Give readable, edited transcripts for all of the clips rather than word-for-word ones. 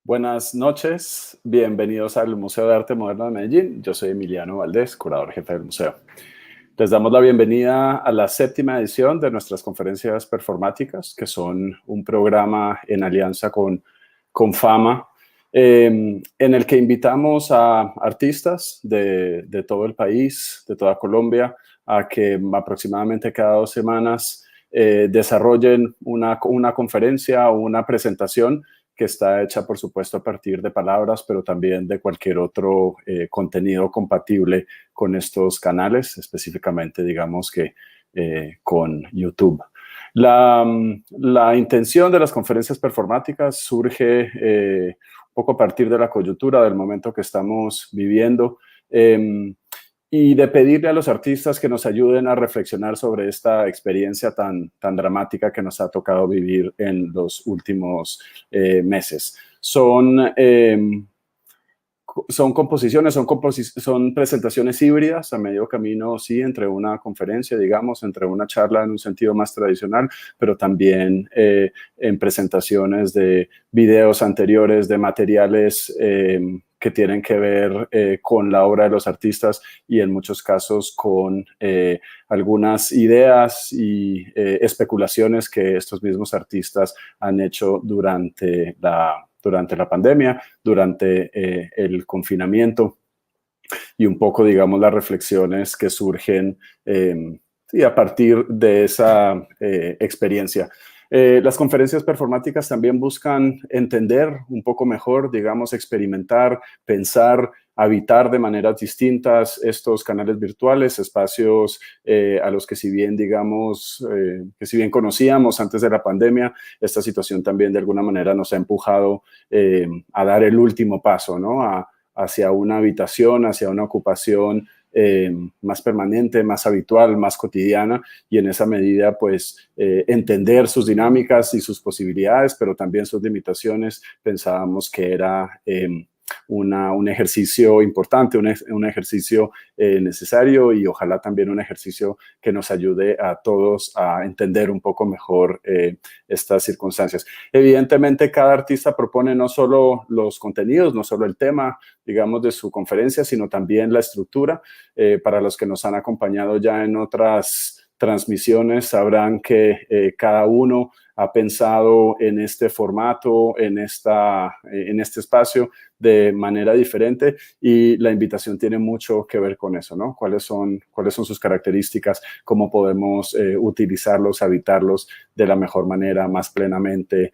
Buenas noches, bienvenidos al Museo de Arte Moderno de Medellín. Yo soy Emiliano Valdés, curador jefe del museo. Les damos la bienvenida a la 7ª edición de nuestras conferencias performáticas, que son un programa en alianza con Fama, en el que invitamos a artistas de todo el país, de toda Colombia, a que aproximadamente cada 2 semanas desarrollen una conferencia o una presentación que está hecha, por supuesto, a partir de palabras, pero también de cualquier otro contenido compatible con estos canales, específicamente, digamos que con YouTube. La intención de las conferencias performáticas surge un poco a partir de la coyuntura del momento que estamos viviendo, y de pedirle a los artistas que nos ayuden a reflexionar sobre esta experiencia tan dramática que nos ha tocado vivir en los últimos meses. Son composiciones, son presentaciones híbridas a medio camino, sí, entre una conferencia, digamos, entre una charla en un sentido más tradicional, pero también en presentaciones de videos anteriores, de materiales que tienen que ver con la obra de los artistas y en muchos casos con algunas ideas y especulaciones que estos mismos artistas han hecho durante la pandemia, durante el confinamiento y un poco, digamos, las reflexiones que surgen a partir de esa experiencia. Las conferencias performáticas también buscan entender un poco mejor, digamos, experimentar, pensar, habitar de maneras distintas estos canales virtuales, espacios a los que si bien, digamos, que si bien conocíamos antes de la pandemia, esta situación también de alguna manera nos ha empujado a dar el último paso, ¿no? Hacia una habitación, hacia una ocupación más permanente, más habitual, más cotidiana, y en esa medida pues entender sus dinámicas y sus posibilidades, pero también sus limitaciones. Pensábamos que era un ejercicio importante, un ejercicio necesario y ojalá también un ejercicio que nos ayude a todos a entender un poco mejor estas circunstancias. Evidentemente, cada artista propone no solo los contenidos, no solo el tema, digamos, de su conferencia, sino también la estructura. Para los que nos han acompañado ya en otras transmisiones, sabrán que cada uno ha pensado en este formato, en este espacio de manera diferente, y la invitación tiene mucho que ver con eso, ¿no? ¿Cuáles son sus características? ¿Cómo podemos utilizarlos, habitarlos de la mejor manera, más plenamente,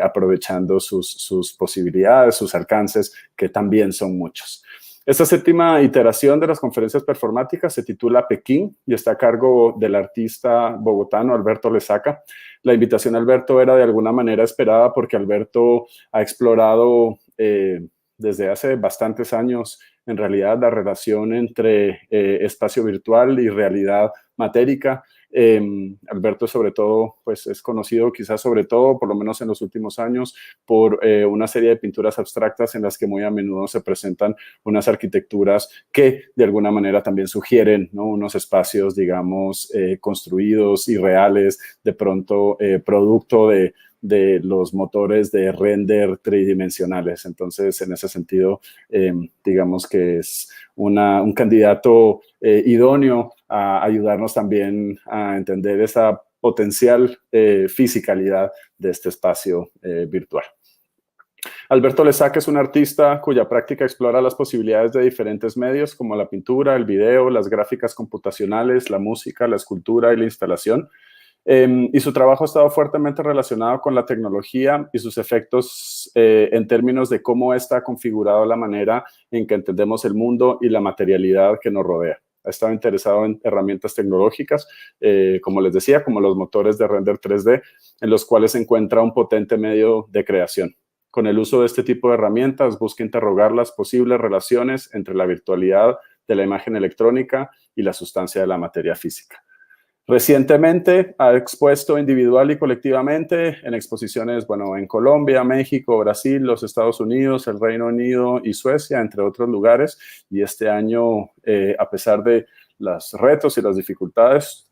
aprovechando sus posibilidades, sus alcances, que también son muchos? Esta 7ª iteración de las conferencias performáticas se titula Pekín y está a cargo del artista bogotano Alberto Lesaca. La invitación a Alberto era de alguna manera esperada porque Alberto ha explorado desde hace bastantes años, en realidad, la relación entre espacio virtual y realidad matérica. Alberto, sobre todo, pues es conocido quizás sobre todo, por lo menos en los últimos años, por una serie de pinturas abstractas en las que muy a menudo se presentan unas arquitecturas que de alguna manera también sugieren, ¿no?, unos espacios, digamos, construidos y reales, de pronto producto de los motores de render tridimensionales. Entonces, en ese sentido, digamos que es un candidato idóneo a ayudarnos también a entender esa potencial fisicalidad de este espacio virtual. Alberto Lesaca es un artista cuya práctica explora las posibilidades de diferentes medios como la pintura, el video, las gráficas computacionales, la música, la escultura y la instalación. Y su trabajo ha estado fuertemente relacionado con la tecnología y sus efectos en términos de cómo está configurado la manera en que entendemos el mundo y la materialidad que nos rodea. Ha estado interesado en herramientas tecnológicas, como les decía, como los motores de render 3D, en los cuales se encuentra un potente medio de creación. Con el uso de este tipo de herramientas, busca interrogar las posibles relaciones entre la virtualidad de la imagen electrónica y la sustancia de la materia física. Recientemente ha expuesto individual y colectivamente en exposiciones, bueno, en Colombia, México, Brasil, los Estados Unidos, el Reino Unido y Suecia, entre otros lugares. Y este año, a pesar de los retos y las dificultades,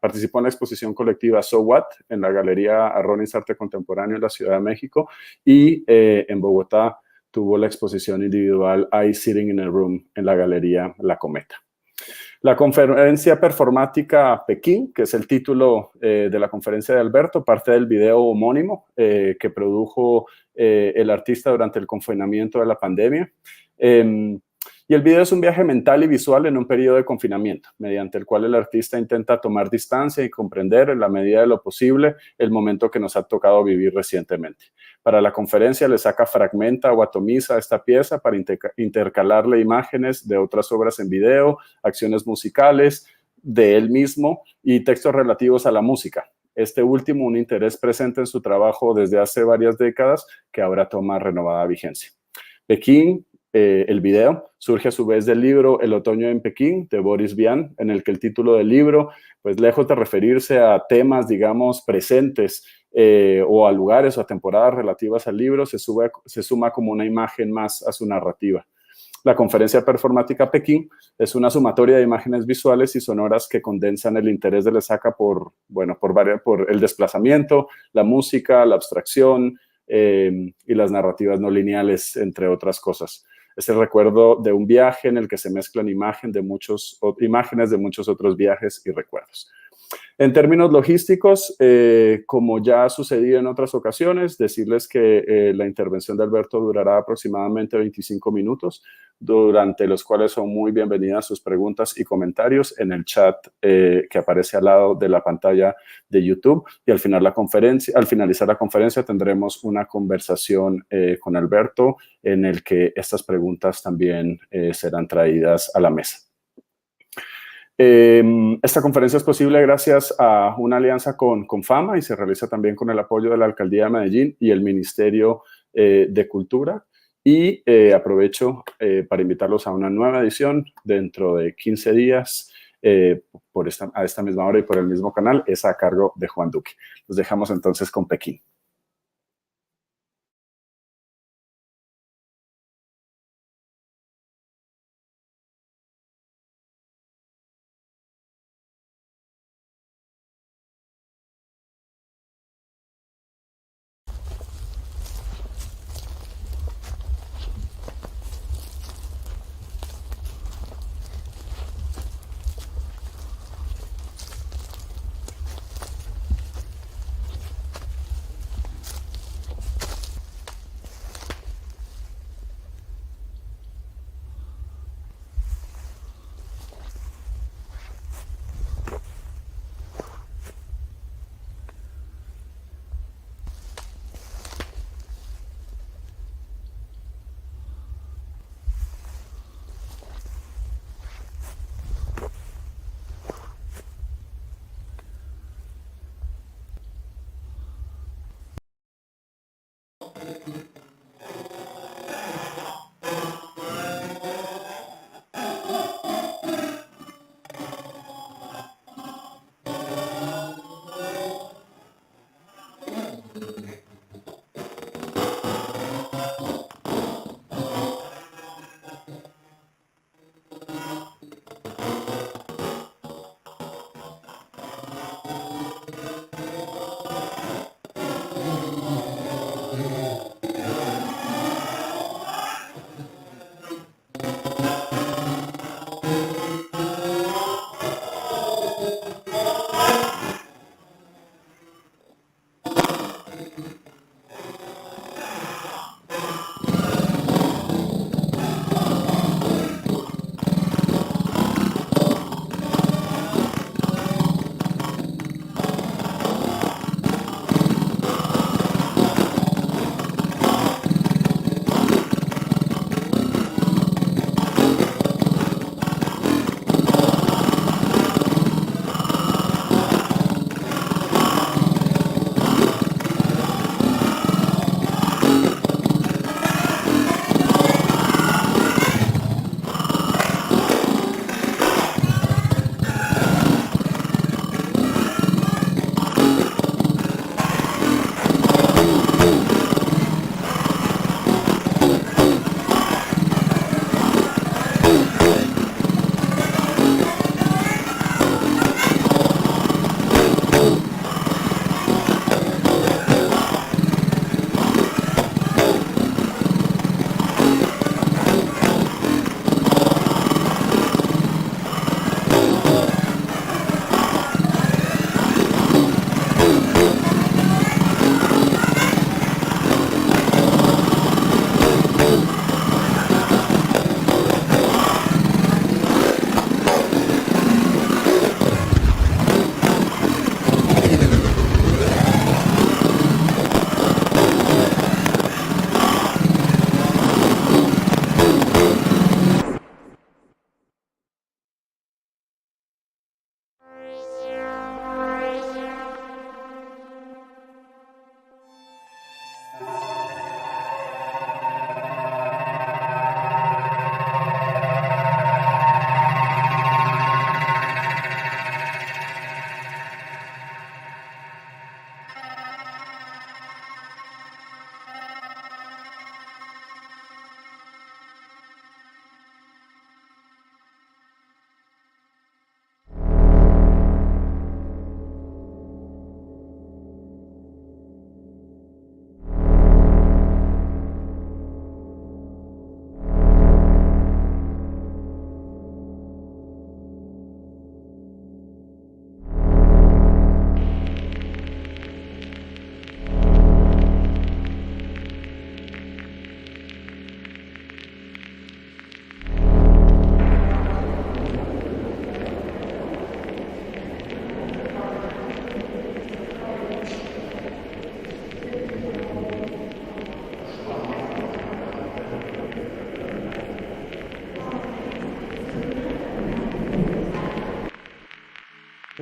participó en la exposición colectiva So What en la Galería Arronis Arte Contemporáneo en la Ciudad de México, y en Bogotá tuvo la exposición individual I Sitting in a Room en la Galería La Cometa. La conferencia performática Pekín, que es el título de la conferencia de Alberto, parte del video homónimo que produjo el artista durante el confinamiento de la pandemia. Y el video es un viaje mental y visual en un periodo de confinamiento, mediante el cual el artista intenta tomar distancia y comprender en la medida de lo posible el momento que nos ha tocado vivir recientemente. Para la conferencia le fragmenta o atomiza esta pieza para intercalarle imágenes de otras obras en video, acciones musicales de él mismo y textos relativos a la música. Este último, un interés presente en su trabajo desde hace varias décadas que ahora toma renovada vigencia. Pekín, el video, surge a su vez del libro El otoño en Pekín, de Boris Vian, en el que el título del libro, pues lejos de referirse a temas, digamos, presentes o a lugares o a temporadas relativas al libro, se suma como una imagen más a su narrativa. La conferencia performática Pekín es una sumatoria de imágenes visuales y sonoras que condensan el interés de Lesaca por el desplazamiento, la música, la abstracción y las narrativas no lineales, entre otras cosas. Es el recuerdo de un viaje en el que se mezclan imágenes de muchos otros viajes y recuerdos. En términos logísticos, como ya ha sucedido en otras ocasiones, decirles que la intervención de Alberto durará aproximadamente 25 minutos, durante los cuales son muy bienvenidas sus preguntas y comentarios en el chat que aparece al lado de la pantalla de YouTube. Y al finalizar la conferencia tendremos una conversación con Alberto en el que estas preguntas también serán traídas a la mesa. Esta conferencia es posible gracias a una alianza con Fama y se realiza también con el apoyo de la Alcaldía de Medellín y el Ministerio de Cultura. Y aprovecho para invitarlos a una nueva edición dentro de 15 días a esta misma hora y por el mismo canal. Es a cargo de Juan Duque. Los dejamos entonces con Pekín.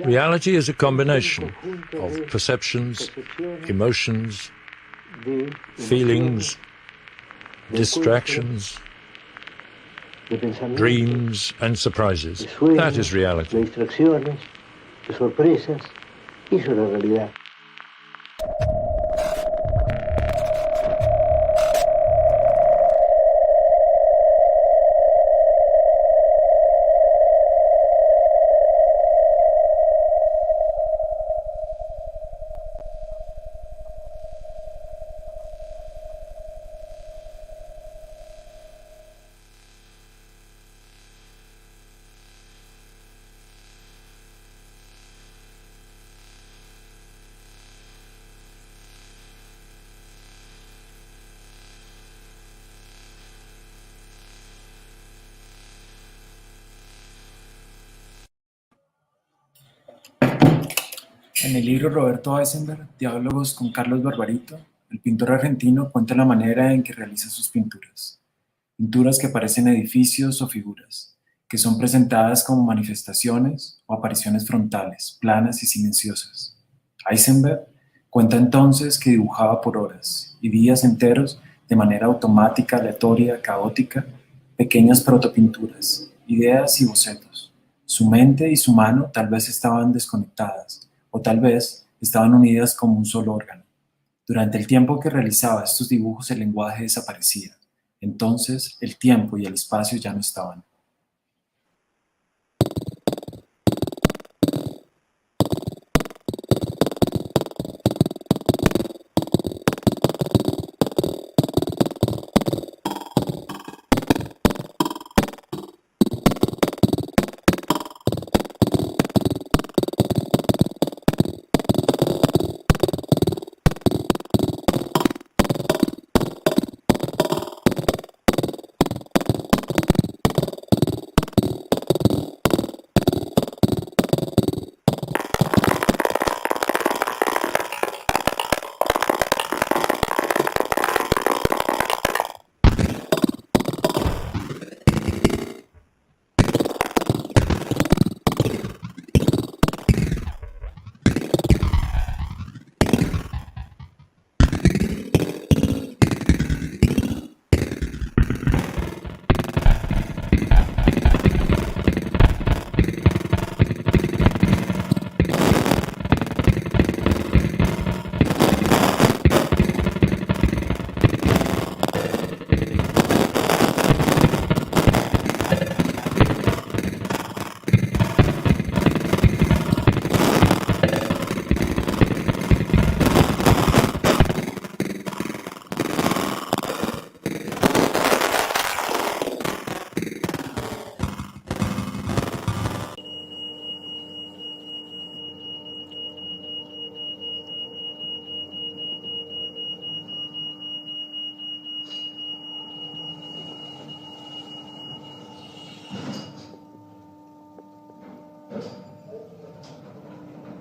Reality is a combination of perceptions, emotions, feelings, distractions, dreams and surprises. That is reality. Distracciones, sorpresas, eso es la realidad. En el libro Roberto Eisenberg, Diálogos con Carlos Barbarito, el pintor argentino cuenta la manera en que realiza sus pinturas. Pinturas que parecen edificios o figuras, que son presentadas como manifestaciones o apariciones frontales, planas y silenciosas. Eisenberg cuenta entonces que dibujaba por horas y días enteros de manera automática, aleatoria, caótica, pequeñas protopinturas, ideas y bocetos. Su mente y su mano tal vez estaban desconectadas, o tal vez estaban unidas como un solo órgano. Durante el tiempo que realizaba estos dibujos el lenguaje desaparecía. Entonces el tiempo y el espacio ya no estaban.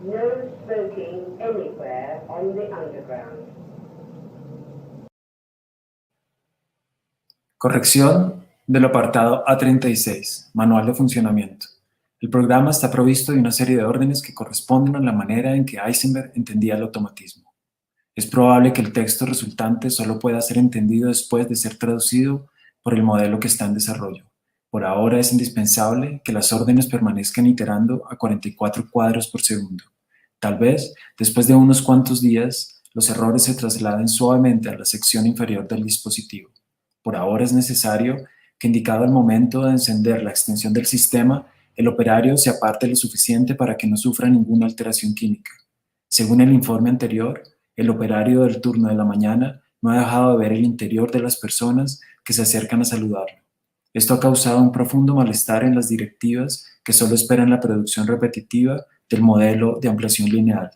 No smoking anywhere on the underground. Corrección del apartado A36, Manual de Funcionamiento. El programa está provisto de una serie de órdenes que corresponden a la manera en que Eisenberg entendía el automatismo. Es probable que el texto resultante solo pueda ser entendido después de ser traducido por el modelo que está en desarrollo. Por ahora es indispensable que las órdenes permanezcan iterando a 44 cuadros por segundo. Tal vez, después de unos cuantos días, los errores se trasladen suavemente a la sección inferior del dispositivo. Por ahora es necesario que, indicado el momento de encender la extensión del sistema, el operario se aparte lo suficiente para que no sufra ninguna alteración química. Según el informe anterior, el operario del turno de la mañana no ha dejado de ver el interior de las personas que se acercan a saludarlo. Esto ha causado un profundo malestar en las directivas que solo esperan la producción repetitiva del modelo de ampliación lineal.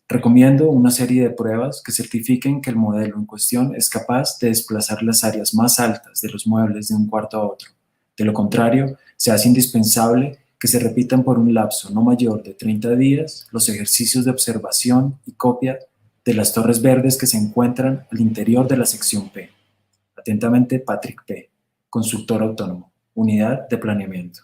Recomiendo una serie de pruebas que certifiquen que el modelo en cuestión es capaz de desplazar las áreas más altas de los muebles de un cuarto a otro. De lo contrario, se hace indispensable que se repitan por un lapso no mayor de 30 días los ejercicios de observación y copia de las torres verdes que se encuentran al interior de la sección P. Atentamente, Patrick P., consultor autónomo, Unidad de Planeamiento.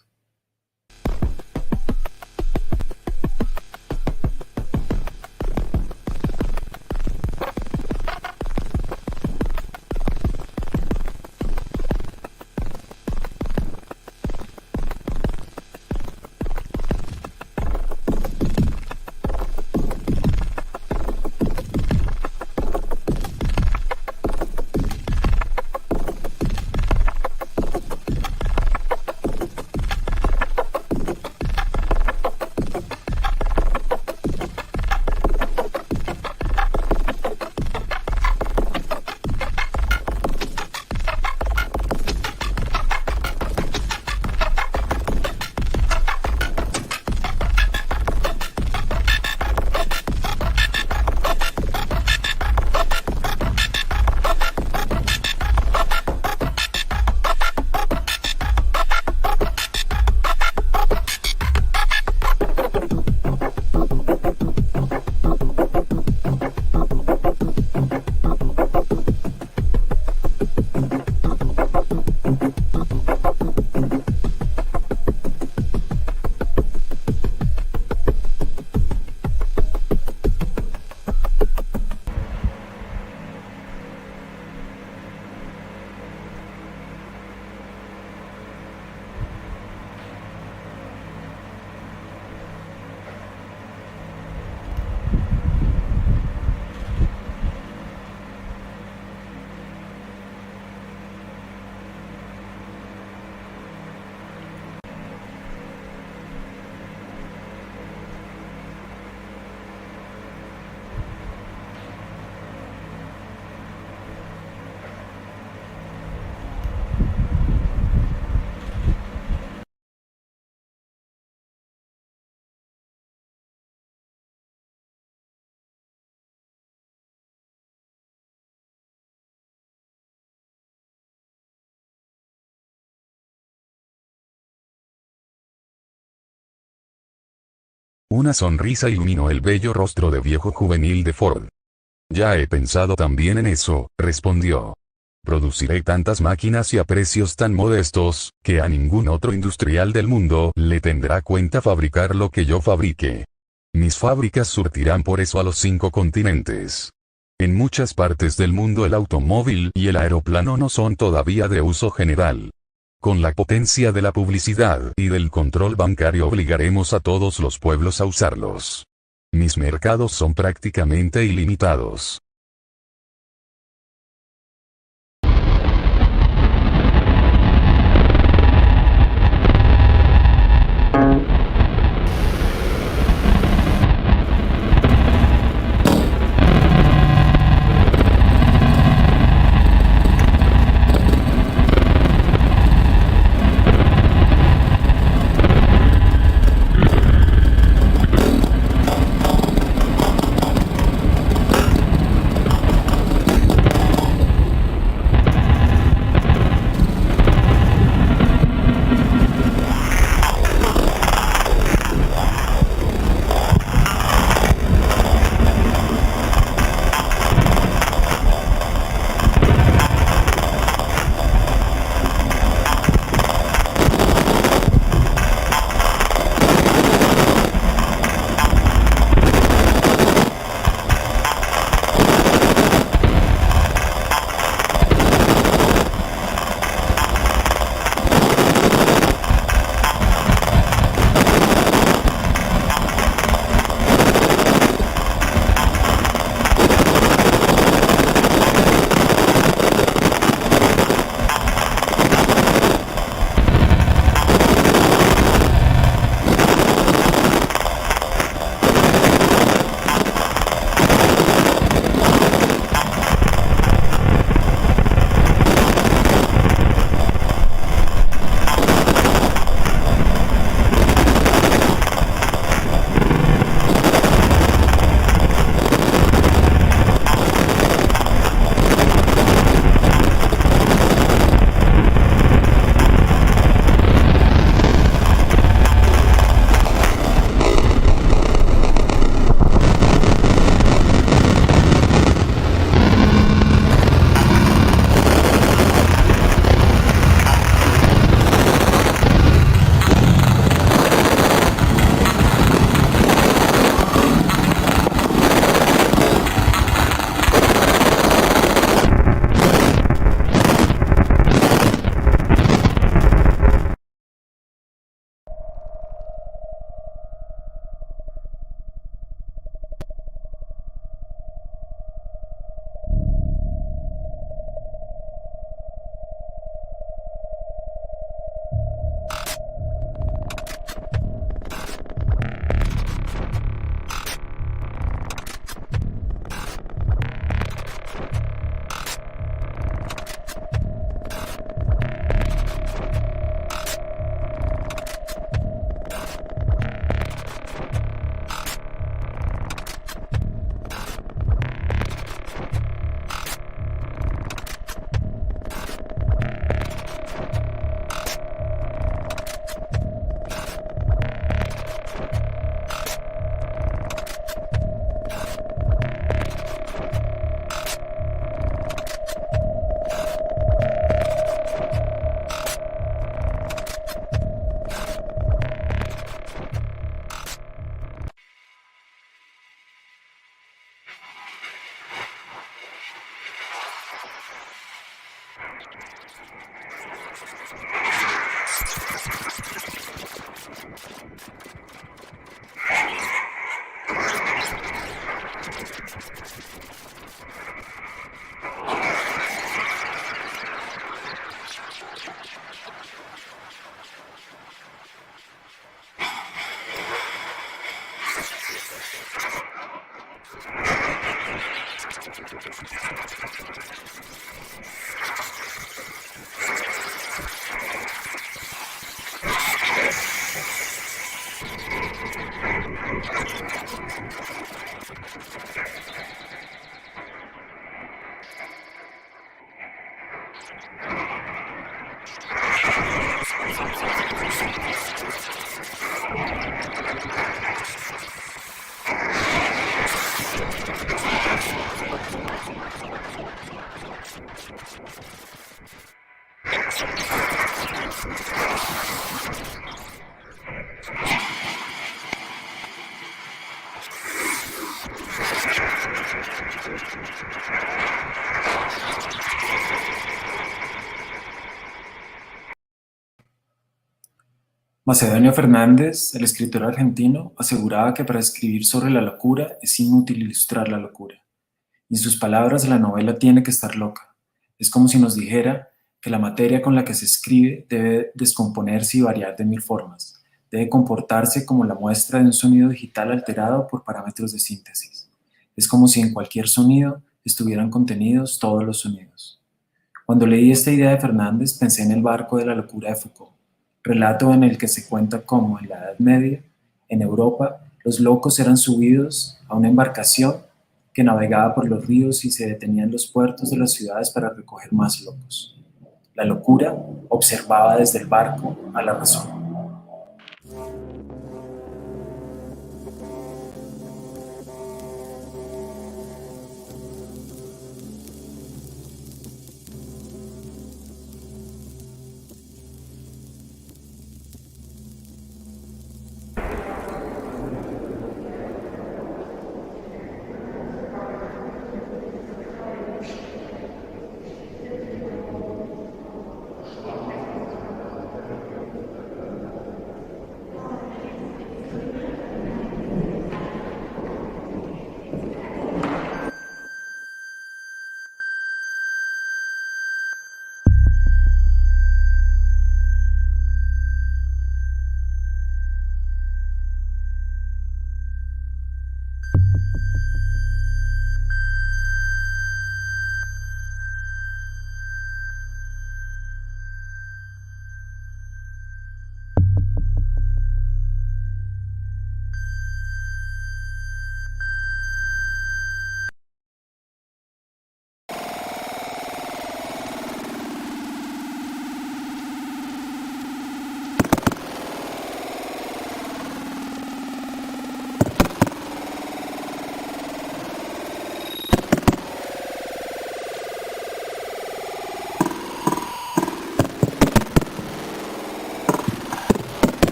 Una sonrisa iluminó el bello rostro de viejo juvenil de Ford. Ya he pensado también en eso, respondió. Produciré tantas máquinas y a precios tan modestos, que a ningún otro industrial del mundo le tendrá cuenta fabricar lo que yo fabrique. Mis fábricas surtirán por eso a los 5 continentes. En muchas partes del mundo el automóvil y el aeroplano no son todavía de uso general. Con la potencia de la publicidad y del control bancario obligaremos a todos los pueblos a usarlos. Mis mercados son prácticamente ilimitados. Macedonio Fernández, el escritor argentino, aseguraba que para escribir sobre la locura es inútil ilustrar la locura. Y en sus palabras, la novela tiene que estar loca. Es como si nos dijera que la materia con la que se escribe debe descomponerse y variar de mil formas. Debe comportarse como la muestra de un sonido digital alterado por parámetros de síntesis. Es como si en cualquier sonido estuvieran contenidos todos los sonidos. Cuando leí esta idea de Fernández, pensé en El barco de la locura de Foucault, relato en el que se cuenta cómo en la Edad Media, en Europa, los locos eran subidos a una embarcación que navegaba por los ríos y se detenía en los puertos de las ciudades para recoger más locos. La locura observaba desde el barco a la razón.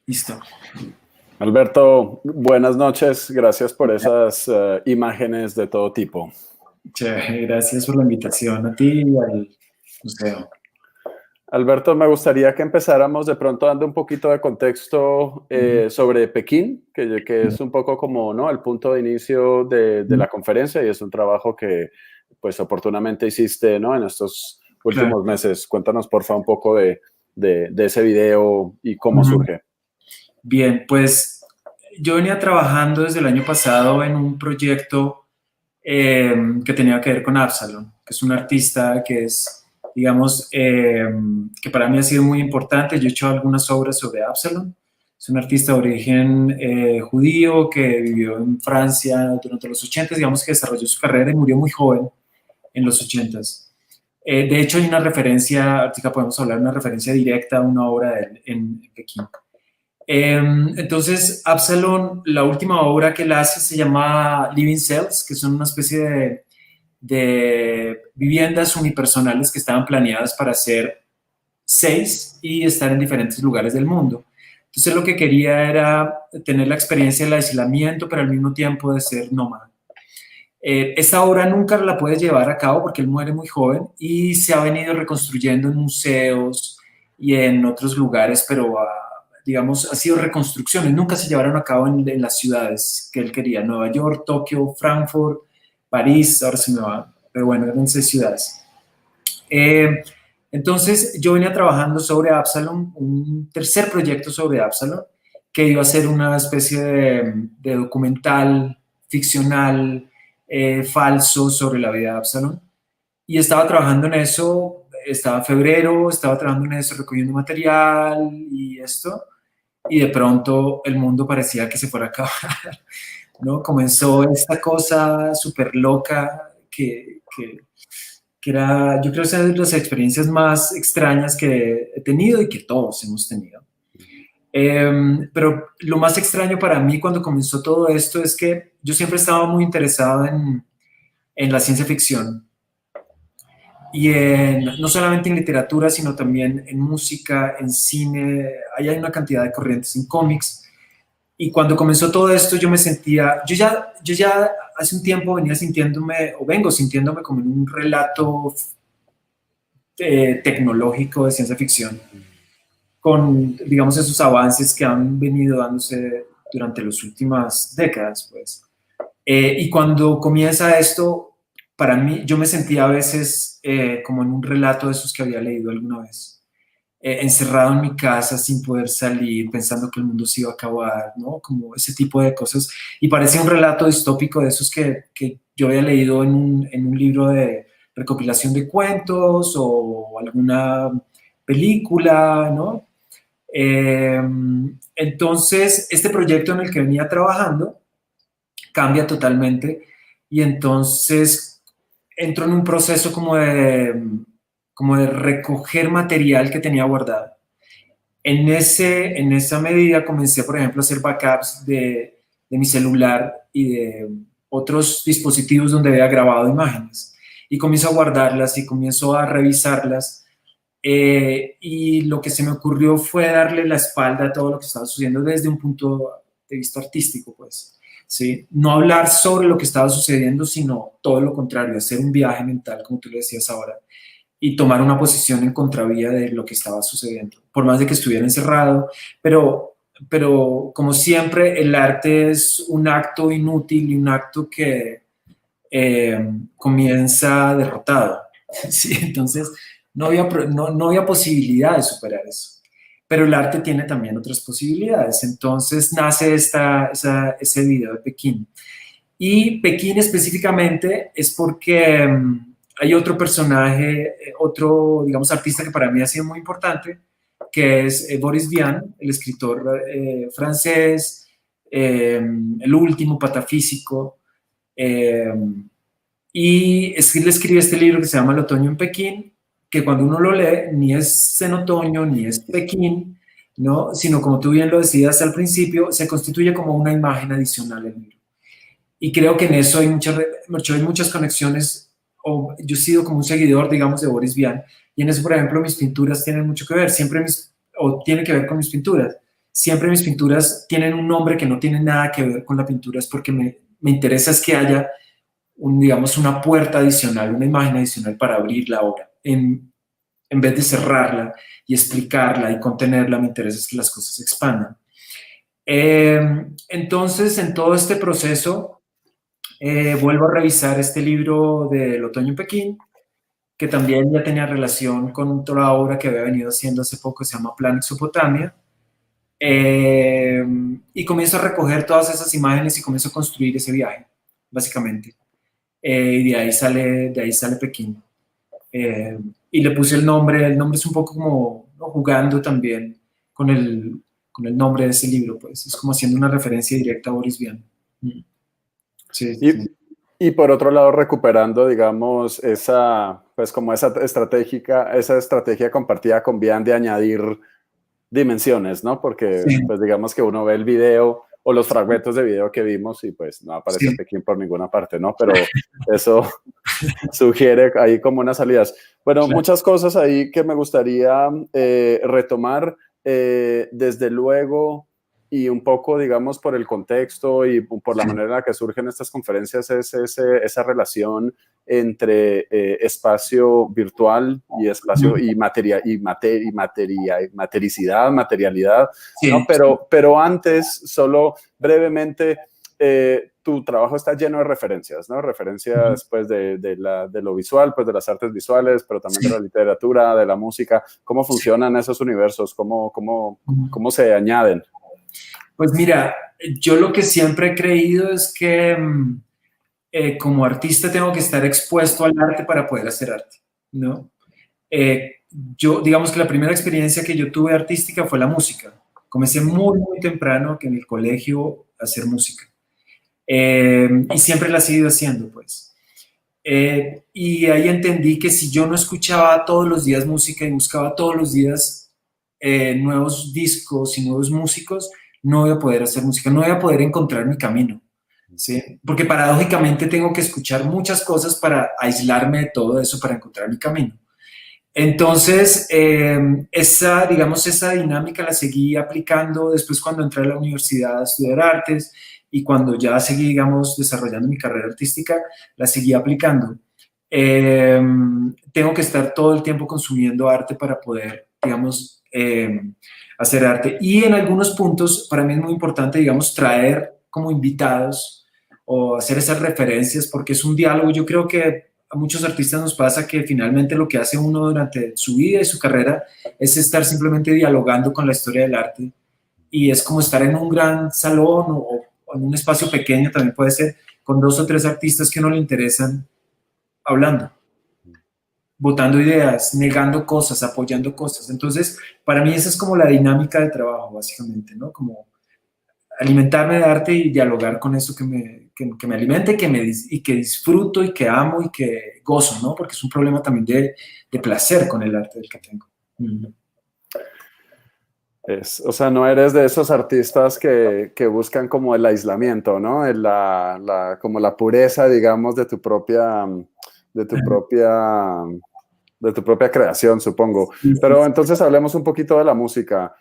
Listo. Alberto, buenas noches. Gracias por esas imágenes de todo tipo. Chévere, gracias por la invitación a ti y al museo. Alberto, me gustaría que empezáramos de pronto dando un poquito de contexto sobre Pekín, que es un poco como, ¿no?, el punto de inicio de la conferencia, y es un trabajo que pues oportunamente hiciste, ¿no?, en estos últimos meses. Cuéntanos porfa un poco de ese video y cómo surge. Bien, pues yo venía trabajando desde el año pasado en un proyecto que tenía que ver con Absalom, que es un artista que es, digamos, que para mí ha sido muy importante. Yo he hecho algunas obras sobre Absalom. Es un artista de origen judío que vivió en Francia durante los 80, digamos que desarrolló su carrera y murió muy joven en los 80. De hecho, hay una referencia, ahorita podemos hablar de una referencia directa a una obra de él en Pekín. Entonces, Absalom, la última obra que él hace se llama Living Cells, que son una especie de viviendas unipersonales que estaban planeadas para ser 6 y estar en diferentes lugares del mundo. Entonces, lo que quería era tener la experiencia del aislamiento, pero al mismo tiempo de ser nómada. Esta obra nunca la puede llevar a cabo porque él muere muy joven y se ha venido reconstruyendo en museos y en otros lugares, pero digamos, ha sido reconstrucciones, nunca se llevaron a cabo en las ciudades que él quería, Nueva York, Tokio, Frankfurt, París, ahora se me va, pero bueno, eran 6 ciudades. Entonces yo venía trabajando sobre Absalom, un tercer proyecto sobre Absalom, que iba a ser una especie de documental ficcional falso sobre la vida de Absalom, y estaba trabajando en eso, estaba en febrero, estaba trabajando en eso, recogiendo material y esto, y de pronto el mundo parecía que se fuera a acabar, ¿no? Comenzó esta cosa súper loca que era, yo creo que es una de las experiencias más extrañas que he tenido y que todos hemos tenido. Pero lo más extraño para mí cuando comenzó todo esto es que yo siempre estaba muy interesado en la ciencia ficción. Y no solamente en literatura, sino también en música, en cine. Ahí hay una cantidad de corrientes en cómics. Y cuando comenzó todo esto, yo me sentía, yo ya hace un tiempo venía sintiéndome, o vengo sintiéndome como en un relato tecnológico de ciencia ficción, con, digamos, esos avances que han venido dándose durante las últimas décadas, pues. Y cuando comienza esto, para mí, yo me sentía a veces como en un relato de esos que había leído alguna vez, encerrado en mi casa sin poder salir, pensando que el mundo se iba a acabar, ¿no? Como ese tipo de cosas. Y parecía un relato distópico de esos que yo había leído en un libro de recopilación de cuentos o alguna película, ¿no? Entonces, este proyecto en el que venía trabajando cambia totalmente y entonces entro en un proceso como de recoger material que tenía guardado. En esa medida comencé, por ejemplo, a hacer backups de mi celular y de otros dispositivos donde había grabado imágenes. Y comienzo a guardarlas y comienzo a revisarlas. Y lo que se me ocurrió fue darle la espalda a todo lo que estaba sucediendo desde un punto de vista artístico, pues. ¿Sí? No hablar sobre lo que estaba sucediendo, sino todo lo contrario, hacer un viaje mental, como tú le decías ahora, y tomar una posición en contravía de lo que estaba sucediendo, por más de que estuviera encerrado, pero como siempre, el arte es un acto inútil y un acto que comienza derrotado, ¿sí? Entonces no había posibilidad de superar eso. Pero el arte tiene también otras posibilidades. Entonces nace ese video de Pekín. Y Pekín específicamente es porque hay otro personaje, otro, digamos, artista que para mí ha sido muy importante, que es Boris Vian, el escritor francés, el último patafísico. Y él escribe este libro que se llama El otoño en Pekín, que cuando uno lo lee, ni es en otoño, ni es Pekín, ¿no? Sino, como tú bien lo decías al principio, se constituye como una imagen adicional al libro. Y creo que en eso hay muchas conexiones, o yo he sido como un seguidor, digamos, de Boris Vian, y en eso, por ejemplo, mis pinturas tienen mucho que ver, tiene que ver con mis pinturas. siempre mis pinturas tienen un nombre que no tiene nada que ver con la pintura, es porque me interesa es que haya digamos, una puerta adicional, una imagen adicional para abrir la obra. En vez de cerrarla y explicarla y contenerla, me interesa es que las cosas se expandan. Entonces, en todo este proceso, vuelvo a revisar este libro del Otoño en Pekín, que también ya tenía relación con otra obra que había venido haciendo hace poco, se llama Plan Exopotamia, y comienzo a recoger todas esas imágenes y comienzo a construir ese viaje, básicamente. Y de ahí sale Pekín. Y le puse el nombre es un poco como, ¿no?, jugando también con el nombre de ese libro, pues es como haciendo una referencia directa a Boris Vian. Sí, sí. Y por otro lado, recuperando, digamos, pues como esa estrategia compartida con Vian de añadir dimensiones, ¿no? Porque, Sí. pues digamos que uno ve el video o los fragmentos de video que vimos y pues no aparece Sí. Pekín por ninguna parte, ¿no? Pero eso sugiere ahí como unas salidas. Bueno, Claro. muchas cosas ahí que me gustaría retomar, desde luego, y un poco, digamos, por el contexto y por la manera en la que surgen estas conferencias, es esa relación entre espacio virtual y espacio y materialidad, Sí. ¿no? Pero antes, solo brevemente, tu trabajo está lleno de referencias, ¿no? Referencias, pues, de lo visual, pues, de las artes visuales, pero también de la literatura, de la música. ¿Cómo funcionan esos universos? ¿Cómo se añaden? Pues mira, yo lo que siempre he creído es que como artista tengo que estar expuesto al arte para poder hacer arte, ¿no? Yo, digamos que la primera experiencia que yo tuve artística fue la música. Comencé muy, muy temprano que en el colegio a hacer música. Y siempre la he seguido haciendo, pues. Y ahí entendí que si yo no escuchaba todos los días música y buscaba todos los días nuevos discos y nuevos músicos, no voy a poder hacer música, no voy a poder encontrar mi camino, ¿sí? Porque paradójicamente tengo que escuchar muchas cosas para aislarme de todo eso, para encontrar mi camino. Entonces, esa dinámica la seguí aplicando después cuando entré a la universidad a estudiar artes y cuando ya seguí, digamos, desarrollando mi carrera artística, la seguí aplicando. Tengo que estar todo el tiempo consumiendo arte para poder, digamos, hacer arte. Y en algunos puntos, para mí es muy importante, digamos, traer como invitados o hacer esas referencias, porque es un diálogo. Yo creo que a muchos artistas nos pasa que finalmente lo que hace uno durante su vida y su carrera es estar simplemente dialogando con la historia del arte. Y es como estar en un gran salón o en un espacio pequeño, también puede ser, con 2 o 3 artistas que no le interesan, hablando, botando ideas, negando cosas, apoyando cosas. Entonces, para mí esa es como la dinámica de trabajo, básicamente, ¿no? Como alimentarme de arte y dialogar con eso que me alimente y que disfruto y que amo y que gozo, ¿no? Porque es un problema también de placer con el arte del que tengo. O sea, no eres de esos artistas que buscan como el aislamiento, ¿no? Como la pureza, digamos, de tu propia creación, supongo. Pero entonces hablemos un poquito de la música,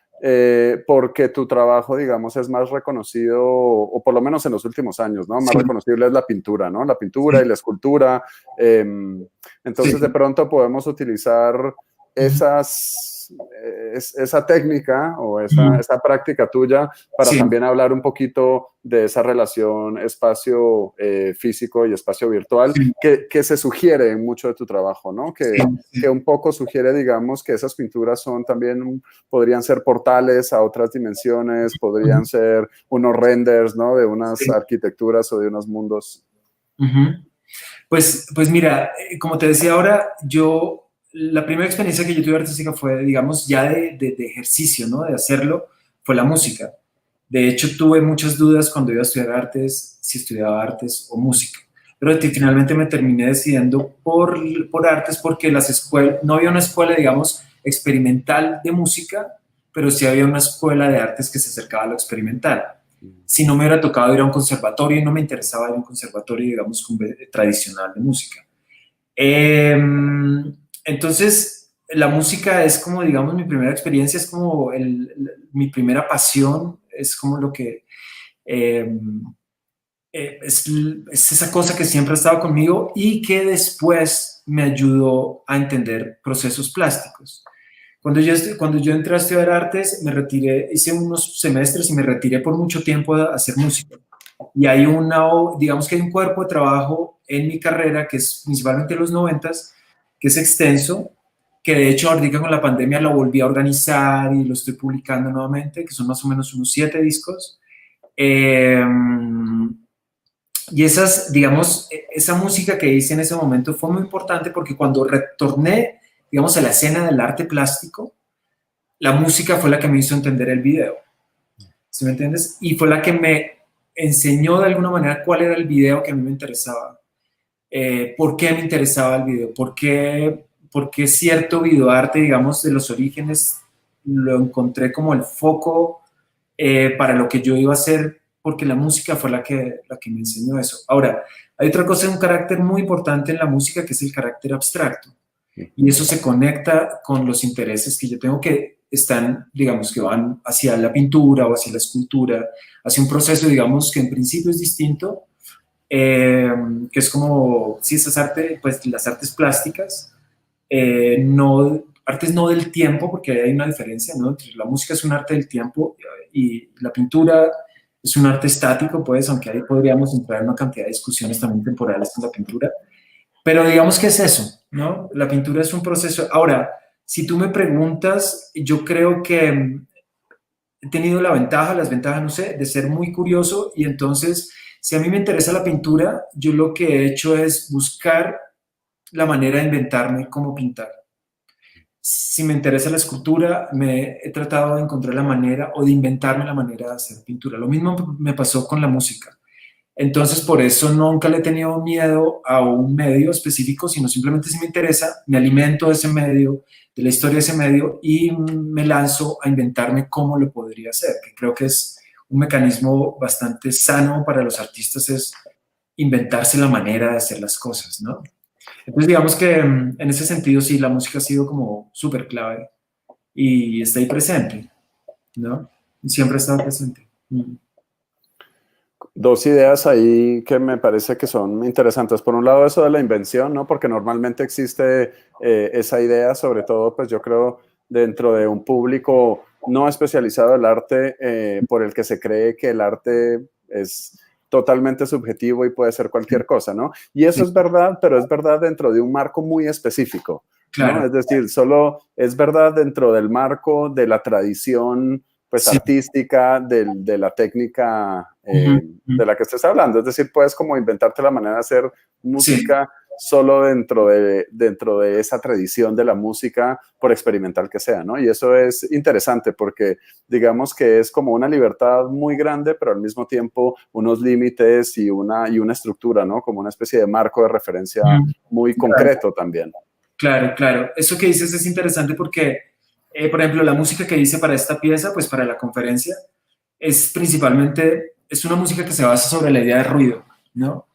porque tu trabajo, digamos, es más reconocido, o por lo menos en los últimos años, ¿no? Más reconocible es la pintura, ¿no? La pintura y la escultura. Entonces, de pronto podemos utilizar esa técnica o esa práctica tuya para también hablar un poquito de esa relación espacio físico y espacio virtual que se sugiere en mucho de tu trabajo, ¿no? Que un poco sugiere, digamos, que esas pinturas podrían ser portales a otras dimensiones, podrían ser unos renders, ¿no? De unas arquitecturas o de unos mundos. Pues mira, como te decía ahora, la primera experiencia que yo tuve artística fue, digamos, ya de ejercicio, ¿no? De hacerlo, fue la música. De hecho, tuve muchas dudas cuando iba a estudiar artes, si estudiaba artes o música. Pero finalmente me terminé decidiendo por artes porque no había una escuela, digamos, experimental de música, pero sí había una escuela de artes que se acercaba a lo experimental. Si no me hubiera tocado ir a un conservatorio y no me interesaba ir a un conservatorio, digamos, tradicional de música. Entonces, la música es como, digamos, mi primera experiencia, es como mi primera pasión, es como lo que... eh, es esa cosa que siempre ha estado conmigo y que después me ayudó a entender procesos plásticos. Cuando yo entré a estudiar artes, me retiré, hice unos semestres y me retiré por mucho tiempo a hacer música. Y hay digamos que hay un cuerpo de trabajo en mi carrera, que es principalmente los 90s, que es extenso, que de hecho ahorita con la pandemia lo volví a organizar y lo estoy publicando nuevamente, que son más o menos unos 7 discos. Y esas, digamos, esa música que hice en ese momento fue muy importante porque cuando retorné, digamos, a la escena del arte plástico, la música fue la que me hizo entender el video. ¿Sí me entiendes? Y fue la que me enseñó de alguna manera cuál era el video que a mí me interesaba. ¿Por qué me interesaba el video? ¿Por qué cierto videoarte, digamos, de los orígenes, lo encontré como el foco para lo que yo iba a hacer? Porque la música fue la que me enseñó eso. Ahora, hay otra cosa, un carácter muy importante en la música, que es el carácter abstracto. Y eso se conecta con los intereses que yo tengo, que están, digamos, que van hacia la pintura o hacia la escultura, hacia un proceso, digamos, que en principio es distinto, que es como, si esas artes, pues las artes plásticas, artes no del tiempo, porque hay una diferencia, ¿no? La música es un arte del tiempo y la pintura es un arte estático, pues, aunque ahí podríamos entrar en una cantidad de discusiones también temporales con la pintura. Pero digamos que es eso, ¿no? La pintura es un proceso. Ahora, si tú me preguntas, yo creo que he tenido las ventajas, no sé, de ser muy curioso y entonces, si a mí me interesa la pintura, yo lo que he hecho es buscar la manera de inventarme cómo pintar. Si me interesa la escultura, he tratado de encontrar la manera o de inventarme la manera de hacer pintura. Lo mismo me pasó con la música. Entonces, por eso nunca le he tenido miedo a un medio específico, sino simplemente si me interesa, me alimento de ese medio, de la historia de ese medio y me lanzo a inventarme cómo lo podría hacer, que creo que es un mecanismo bastante sano para los artistas, es inventarse la manera de hacer las cosas, ¿no? Entonces, digamos que en ese sentido, sí, la música ha sido como súper clave y está ahí presente, ¿no? Siempre ha estado presente. Dos ideas ahí que me parece que son interesantes. Por un lado, eso de la invención, ¿no? Porque normalmente existe esa idea, sobre todo, pues yo creo, dentro de un público no especializado del arte, por el que se cree que el arte es totalmente subjetivo y puede ser cualquier cosa, ¿no? Y eso es verdad, pero es verdad dentro de un marco muy específico, ¿no? Claro. Es decir, solo es verdad dentro del marco de la tradición, pues, artística, de la técnica de la que estés hablando. Es decir, puedes como inventarte la manera de hacer música solo dentro de esa tradición de la música, por experimental que sea, ¿no? Y eso es interesante porque digamos que es como una libertad muy grande, pero al mismo tiempo unos límites y una estructura, ¿no? Como una especie de marco de referencia muy concreto también. Claro, claro. Eso que dices es interesante porque, por ejemplo, la música que hice para esta pieza, pues para la conferencia, es principalmente, es una música que se basa sobre la idea de ruido, ¿no?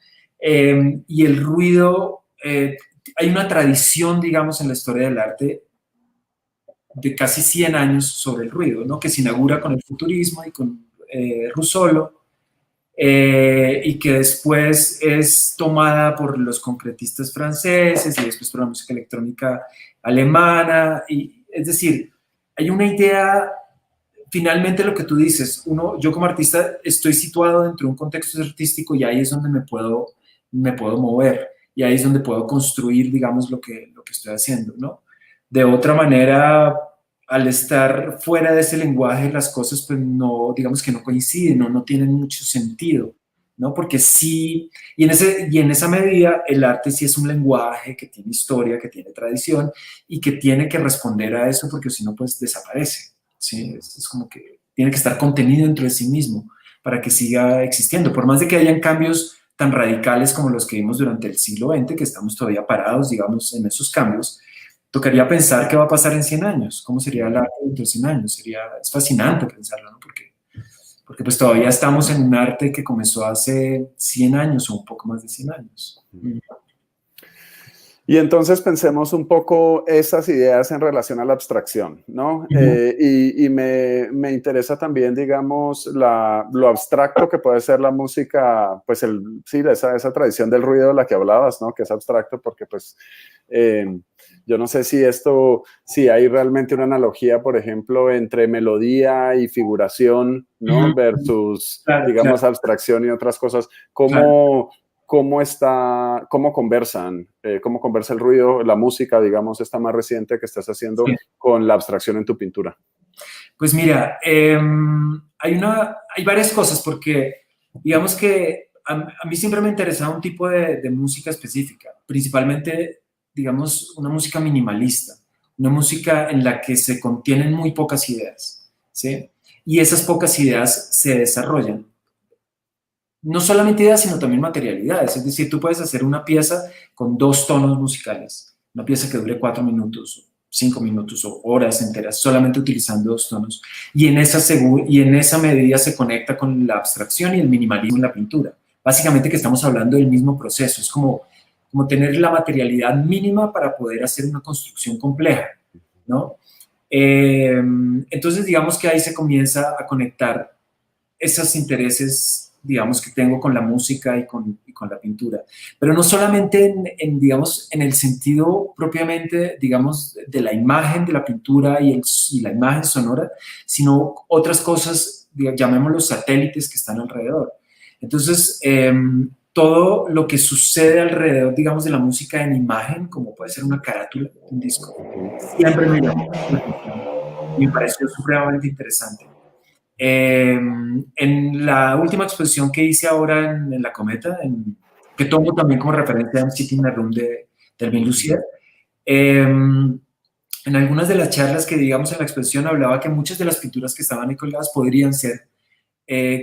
Y el ruido, hay una tradición, digamos, en la historia del arte de casi 100 años sobre el ruido, ¿no? Que se inaugura con el futurismo y con Russolo, y que después es tomada por los concretistas franceses y después por la música electrónica alemana. Y, es decir, hay una idea, finalmente lo que tú dices, yo como artista estoy situado dentro de un contexto artístico y ahí es donde me puedo mover y ahí es donde puedo construir, digamos, lo que estoy haciendo, ¿no? De otra manera, al estar fuera de ese lenguaje, las cosas pues no, digamos que no coinciden, no tienen mucho sentido, ¿no? Porque sí, y en esa medida el arte sí es un lenguaje que tiene historia, que tiene tradición y que tiene que responder a eso porque si no pues desaparece, ¿sí? Es como que tiene que estar contenido dentro de sí mismo para que siga existiendo, por más de que hayan cambios tan radicales como los que vimos durante el siglo XX, que estamos todavía parados, digamos, en esos cambios. Tocaría pensar qué va a pasar en 100 años, cómo sería el arte dentro de 100 años. Es fascinante pensarlo, ¿no? Porque pues todavía estamos en un arte que comenzó hace 100 años o un poco más de 100 años. Y entonces pensemos un poco esas ideas en relación a la abstracción, ¿no? Y me interesa también, digamos, lo abstracto que puede ser la música, pues sí, esa tradición del ruido de la que hablabas, ¿no? Que es abstracto porque, pues, yo no sé si hay realmente una analogía, por ejemplo, entre melodía y figuración, ¿no? Versus, Claro, digamos, claro, abstracción y otras cosas. claro. ¿Cómo conversan? ¿Cómo conversa el ruido, la música, digamos, esta más reciente que estás haciendo Sí. con la abstracción en tu pintura? Pues mira, hay varias cosas porque digamos que a mí siempre me interesaba un tipo de música específica, principalmente, digamos, una música minimalista, una música en la que se contienen muy pocas ideas, ¿sí? Y esas pocas ideas se desarrollan. No solamente ideas, sino también materialidades. Es decir, tú puedes hacer una pieza con 2 tonos musicales, una pieza que dure 4 minutos, 5 minutos o horas enteras, solamente utilizando 2 tonos. Y en esa medida se conecta con la abstracción y el minimalismo en la pintura. Básicamente que estamos hablando del mismo proceso. Es como tener la materialidad mínima para poder hacer una construcción compleja, ¿no? Entonces, digamos que ahí se comienza a conectar esos intereses, digamos, que tengo con la música y con la pintura. Pero no solamente digamos, en el sentido propiamente, digamos, de la imagen de la pintura y la imagen sonora, sino otras cosas, llamémoslos satélites que están alrededor. Entonces, todo lo que sucede alrededor, digamos, de la música en imagen, como puede ser una carátula de un disco, siempre me llamó la atención y me pareció supremamente interesante. En la última exposición que hice ahora en La Cometa, que tomo también como referencia a un City in a Room de Delvin Lucier, en algunas de las charlas que digamos en la exposición hablaba que muchas de las pinturas que estaban ahí colgadas podrían ser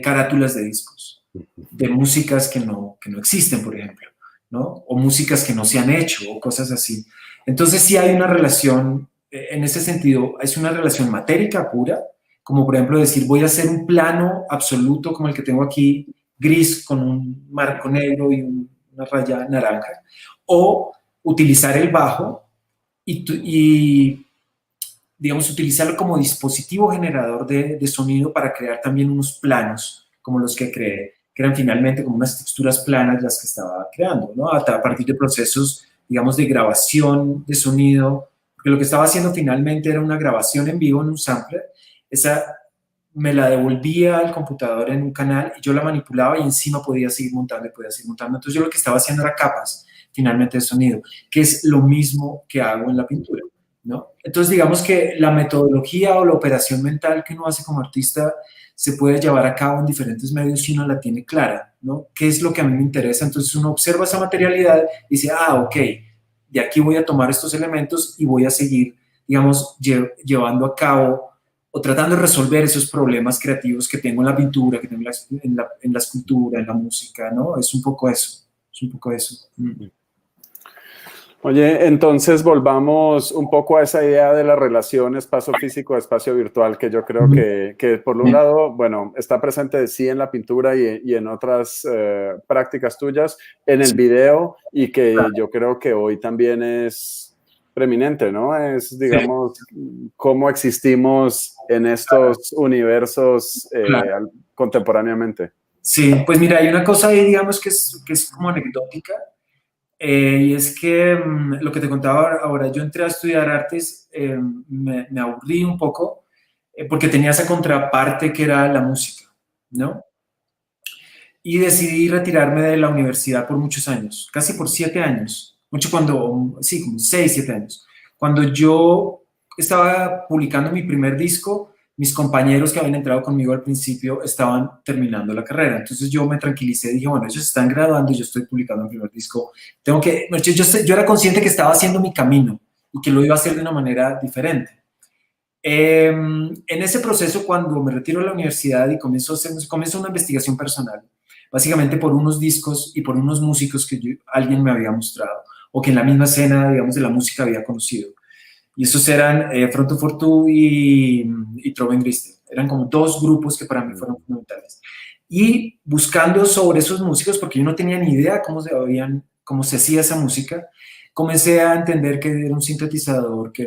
carátulas de discos, de músicas que no existen, por ejemplo, ¿no? O músicas que no se han hecho, o cosas así. Entonces sí hay una relación, en ese sentido, es una relación matérica pura, como por ejemplo decir, voy a hacer un plano absoluto como el que tengo aquí, gris con un marco negro y una raya naranja, o utilizar el bajo y digamos, utilizarlo como dispositivo generador de sonido para crear también unos planos, como los que creé, que eran finalmente como unas texturas planas las que estaba creando, ¿no? A partir de procesos, digamos, de grabación de sonido, porque lo que estaba haciendo finalmente era una grabación en vivo en un sampler. Esa me la devolvía al computador en un canal y yo la manipulaba y encima podía seguir montando y podía seguir montando. Entonces yo lo que estaba haciendo era capas finalmente de sonido, que es lo mismo que hago en la pintura, ¿no? Entonces digamos que la metodología o la operación mental que uno hace como artista se puede llevar a cabo en diferentes medios si uno la tiene clara, ¿no? ¿Qué es lo que a mí me interesa? Entonces uno observa esa materialidad y dice, ok, de aquí voy a tomar estos elementos y voy a seguir, digamos, llevando a cabo o tratando de resolver esos problemas creativos que tengo en la pintura, que tengo en la escultura, en la música, ¿no? Es un poco eso, es un poco eso. Oye, entonces volvamos un poco a esa idea de la relación espacio físico, espacio virtual, que yo creo que por un lado, bueno, está presente sí en la pintura y en otras prácticas tuyas, en el video, y que yo creo que hoy también es preeminente, ¿no? Es, digamos, cómo existimos en estos universos contemporáneamente. Sí, pues mira, hay una cosa ahí, digamos, que es como anecdótica, y es que lo que te contaba ahora, yo entré a estudiar artes, me aburrí un poco, porque tenía esa contraparte que era la música, ¿no? Y decidí retirarme de la universidad por muchos años, casi por 7 años, como 6, 7 años. Cuando yo estaba publicando mi primer disco, mis compañeros que habían entrado conmigo al principio estaban terminando la carrera. Entonces yo me tranquilicé y dije, bueno, ellos están graduando y yo estoy publicando mi primer disco. Yo era consciente que estaba haciendo mi camino y que lo iba a hacer de una manera diferente. En ese proceso, cuando me retiro de la universidad y comienzo una investigación personal, básicamente por unos discos y por unos músicos que alguien me había mostrado o que en la misma escena, digamos, de la música había conocido. Y esos eran Fronto Fortú y Troven Gristel. Eran como 2 grupos que para mí fueron fundamentales. Y buscando sobre esos músicos, porque yo no tenía ni idea cómo se hacía esa música, comencé a entender que era un sintetizador, que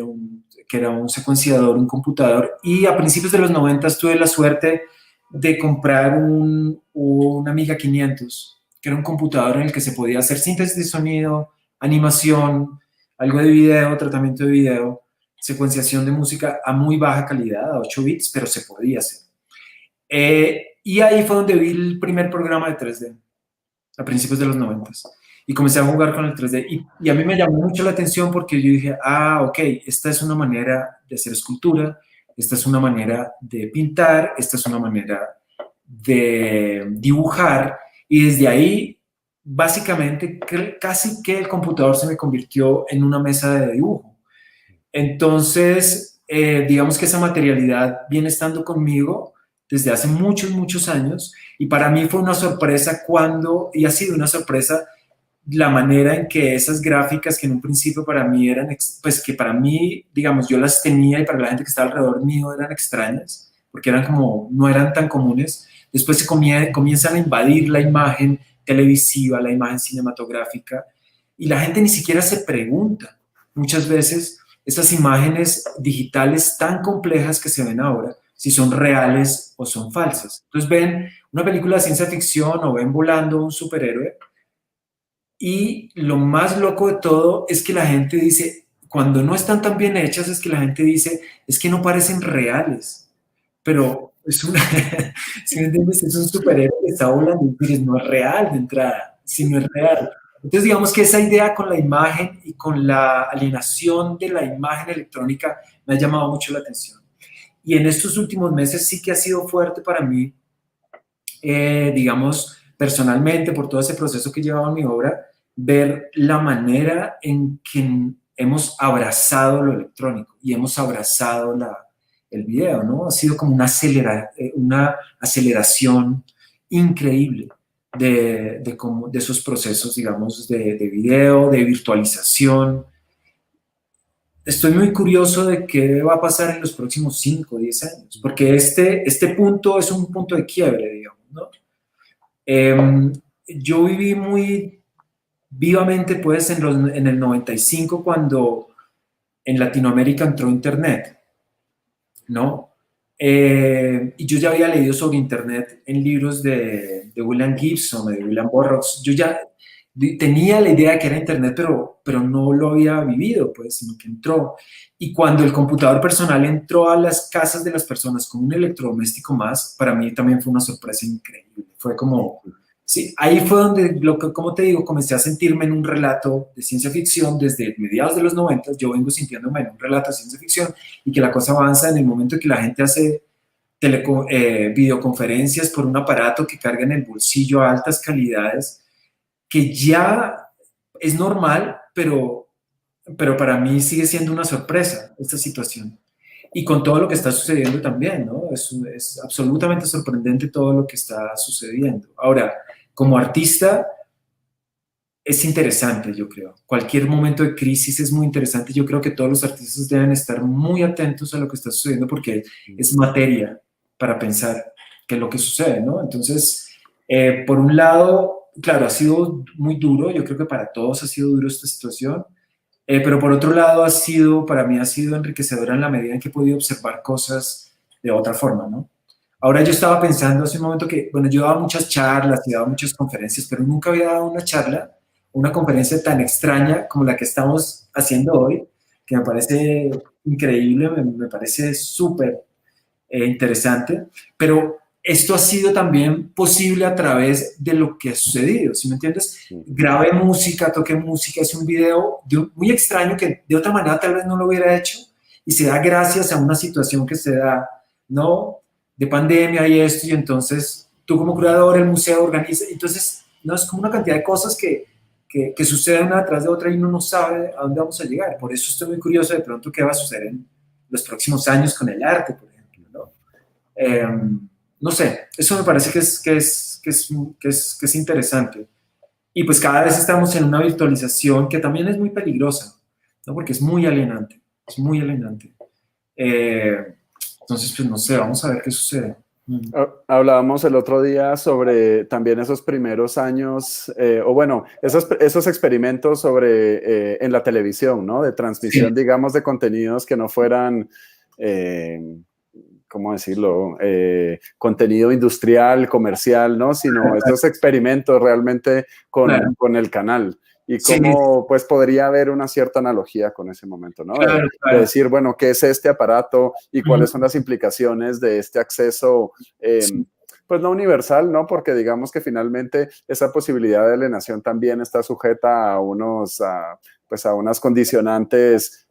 era un secuenciador, un computador, y a principios de los 90 tuve la suerte de comprar un Amiga 500, que era un computador en el que se podía hacer síntesis de sonido, animación, algo de video, tratamiento de video, secuenciación de música a muy baja calidad, a 8 bits, pero se podía hacer. Y ahí fue donde vi el primer programa de 3D, a principios de los 90. Y comencé a jugar con el 3D. Y a mí me llamó mucho la atención porque yo dije, ok, esta es una manera de hacer escultura, esta es una manera de pintar, esta es una manera de dibujar. Y desde ahí, básicamente, casi que el computador se me convirtió en una mesa de dibujo. Entonces, digamos que esa materialidad viene estando conmigo desde hace muchos, muchos años, y para mí fue una sorpresa y ha sido una sorpresa la manera en que esas gráficas que en un principio para mí eran, pues que para mí, digamos, yo las tenía y para la gente que estaba alrededor mío eran extrañas, porque no eran tan comunes, después se comienzan a invadir la imagen televisiva, la imagen cinematográfica, y la gente ni siquiera se pregunta muchas veces esas imágenes digitales tan complejas que se ven ahora, si son reales o son falsas. Entonces ven una película de ciencia ficción o ven volando un superhéroe, y lo más loco de todo es que la gente dice, cuando no están tan bien hechas, es que la gente dice, es que no parecen reales, pero es una, si me entiendes, es un superhéroe que está volando y dices, no es real de entrada, si no es real. Entonces digamos que esa idea con la imagen y con la alienación de la imagen electrónica me ha llamado mucho la atención. Y en estos últimos meses sí que ha sido fuerte para mí, digamos, personalmente, por todo ese proceso que he llevado en mi obra, ver la manera en que hemos abrazado lo electrónico y hemos abrazado el video, ¿no? Ha sido como una aceleración increíble de esos procesos, digamos, de video, de virtualización. Estoy muy curioso de qué va a pasar en los próximos 5 o 10 años, porque este punto es un punto de quiebre, digamos, ¿no? Yo viví muy vivamente, pues, en el 95, cuando en Latinoamérica entró Internet, ¿no? Y yo ya había leído sobre Internet en libros de William Gibson, de William Burroughs. Yo ya tenía la idea de que era Internet, pero no lo había vivido, pues, sino que entró. Y cuando el computador personal entró a las casas de las personas como un electrodoméstico más, para mí también fue una sorpresa increíble. Fue como, sí, ahí fue donde, como te digo, comencé a sentirme en un relato de ciencia ficción desde mediados de los 90. Yo vengo sintiéndome en un relato de ciencia ficción, y que la cosa avanza en el momento en que la gente hace videoconferencias por un aparato que carga en el bolsillo a altas calidades, que ya es normal, pero para mí sigue siendo una sorpresa esta situación. Y con todo lo que está sucediendo también, ¿no? Es absolutamente sorprendente todo lo que está sucediendo. Ahora, como artista, es interesante, yo creo. Cualquier momento de crisis es muy interesante. Yo creo que todos los artistas deben estar muy atentos a lo que está sucediendo, porque es materia para pensar qué es lo que sucede, ¿no? Entonces, por un lado, claro, ha sido muy duro. Yo creo que para todos ha sido duro esta situación. Pero por otro lado, para mí ha sido enriquecedora en la medida en que he podido observar cosas de otra forma, ¿no? Ahora yo estaba pensando hace un momento que, bueno, yo daba muchas charlas y daba muchas conferencias, pero nunca había dado una charla, una conferencia tan extraña como la que estamos haciendo hoy, que me parece increíble, me parece súper interesante, pero esto ha sido también posible a través de lo que ha sucedido, ¿sí me entiendes? Grabé música, toqué música, es un video muy extraño que de otra manera tal vez no lo hubiera hecho, y se da gracias a una situación que se da, ¿no? De pandemia y esto, y entonces tú como curador, el museo organiza, entonces, no, es como una cantidad de cosas que suceden una detrás de otra y uno no sabe a dónde vamos a llegar. Por eso estoy muy curioso de pronto qué va a suceder en los próximos años con el arte, por ejemplo, ¿no? No sé, eso me parece que es interesante. Y pues cada vez estamos en una virtualización que también es muy peligrosa, ¿no? Porque es muy alienante, es muy alienante. Entonces, pues no sé, vamos a ver qué sucede. Hablábamos el otro día sobre también esos primeros años, o bueno, esos experimentos sobre en la televisión, ¿no? De transmisión, Sí. digamos, de contenidos que no fueran, ¿cómo decirlo? Contenido industrial, comercial, ¿no? Sino estos experimentos realmente Claro, con el canal. Y sí, cómo, pues, podría haber una cierta analogía con ese momento, ¿no? claro, De claro. decir, bueno, ¿qué es este aparato y Ujú. cuáles son las implicaciones de este acceso? Sí, Pues no universal, ¿no? Porque digamos que finalmente esa posibilidad de alienación también está sujeta a pues a unas condicionantes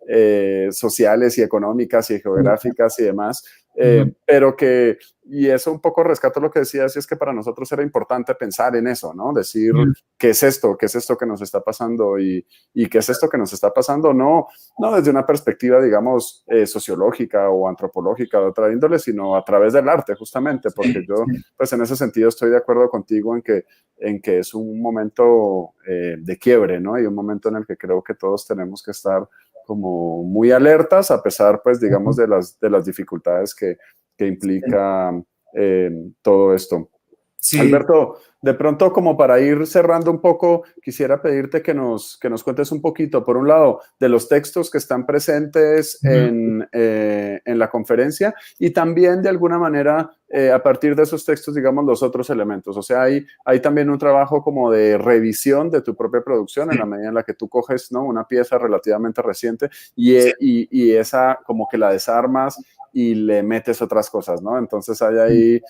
sociales y económicas y geográficas y demás, ujú. pero que, y eso un poco rescato lo que decías, y es que para nosotros era importante pensar en eso, ¿no? Decir, Ujú. ¿qué es esto? ¿Qué es esto que nos está pasando? Y ¿qué es esto que nos está pasando? No desde una perspectiva, digamos, sociológica o antropológica de otra índole, sino a través del arte, justamente, porque Sí, yo, sí. pues en ese sentido estoy de acuerdo contigo en que es un momento de quiebre, ¿no? Y un momento en el que creo que todos tenemos que estar como muy alertas, a pesar, pues, digamos, Ujú. de las dificultades que implica todo esto. Sí. Alberto, de pronto, como para ir cerrando un poco, quisiera pedirte que nos cuentes un poquito, por un lado, de los textos que están presentes Ujú. en la conferencia y también, de alguna manera, a partir de esos textos, digamos, los otros elementos. O sea, hay también un trabajo como de revisión de tu propia producción en la Sí, medida en la que tú coges, ¿no? Una pieza relativamente reciente sí. y esa como que la desarmas y le metes otras cosas, ¿no? Entonces hay ahí